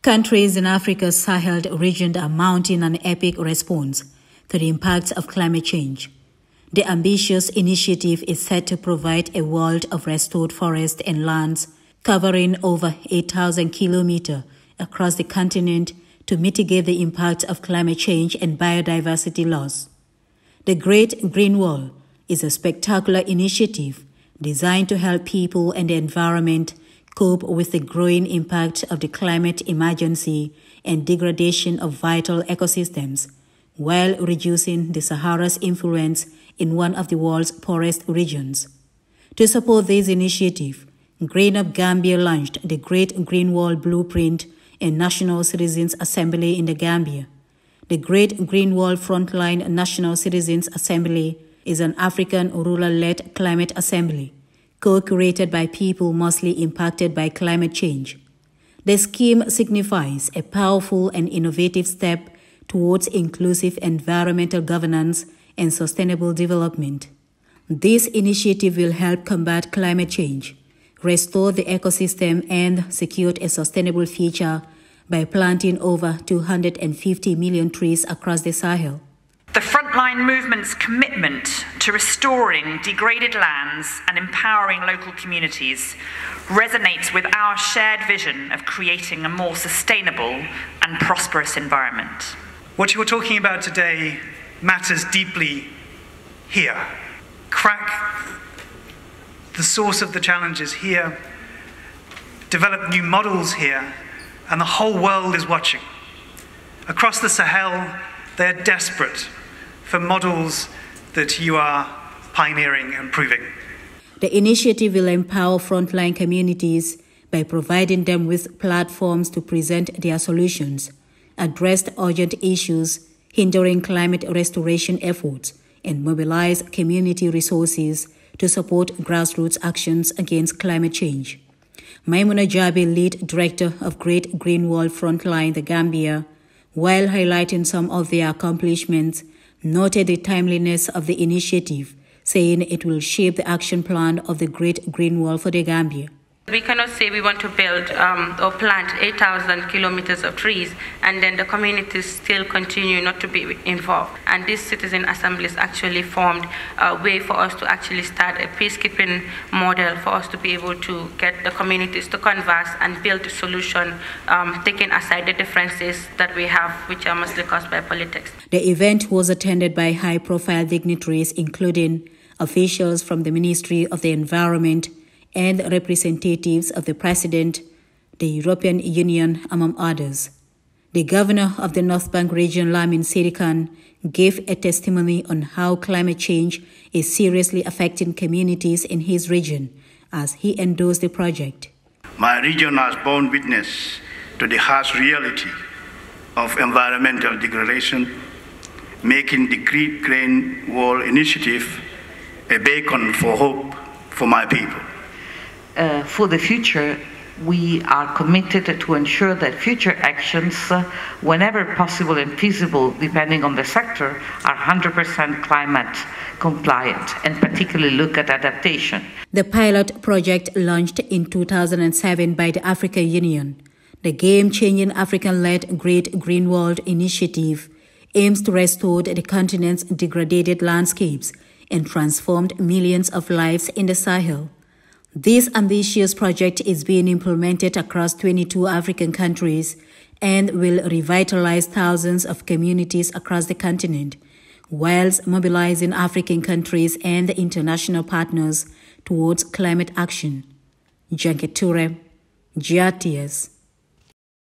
Countries in Africa's Sahel region are mounting an epic response to the impacts of climate change. The ambitious initiative is set to provide a world of restored forests and lands covering over 8,000 kilometers across the continent to mitigate the impact of climate change and biodiversity loss. The Great Green Wall is a spectacular initiative designed to help people and the environment cope with the growing impact of the climate emergency and degradation of vital ecosystems, while reducing the Sahara's influence in one of the world's poorest regions. To support this initiative, Green Up Gambia launched the Great Green Wall Blueprint and National Citizens Assembly in the Gambia. The Great Green Wall Frontline National Citizens Assembly is an African rural-led climate assembly, co-curated by people mostly impacted by climate change. The scheme signifies a powerful and innovative step towards inclusive environmental governance and sustainable development. This initiative will help combat climate change, restore the ecosystem, and secure a sustainable future by planting over 250 million trees across the Sahel. The Frontline Movement's commitment to restoring degraded lands and empowering local communities resonates with our shared vision of creating a more sustainable and prosperous environment. What you're talking about today matters deeply here. Crack the source of the challenges here, develop new models here, and the whole world is watching. Across the Sahel, they're desperate for models that you are pioneering and proving. The initiative will empower frontline communities by providing them with platforms to present their solutions, address urgent issues hindering climate restoration efforts, and mobilize community resources to support grassroots actions against climate change. Maimouna Jabe, lead director of Great Green Wall Frontline, the Gambia, while highlighting some of their accomplishments, noted the timeliness of the initiative, saying it will shape the action plan of the Great Green Wall for the Gambia. We cannot say we want to build or plant 8,000 kilometers of trees and then the communities still continue not to be involved. And this citizen assemblies actually formed a way for us to actually start a peacekeeping model for us to be able to get the communities to converse and build a solution, taking aside the differences that we have, which are mostly caused by politics. The event was attended by high-profile dignitaries, including officials from the Ministry of the Environment and representatives of the President, the European Union, among others. The governor of the North Bank region, Lamin Sirikan, gave a testimony on how climate change is seriously affecting communities in his region as he endorsed the project. My region has borne witness to the harsh reality of environmental degradation, making the Great Green Wall initiative a beacon for hope for my people. For the future, we are committed to ensure that future actions, whenever possible and feasible, depending on the sector, are 100% climate compliant, and particularly look at adaptation. The pilot project launched in 2007 by the African Union, the game-changing African-led Great Green Wall initiative aims to restore the continent's degraded landscapes and transform millions of lives in the Sahel. This ambitious project is being implemented across 22 African countries and will revitalize thousands of communities across the continent, whilst mobilizing African countries and international partners towards climate action. Jankey Touray, GRTS.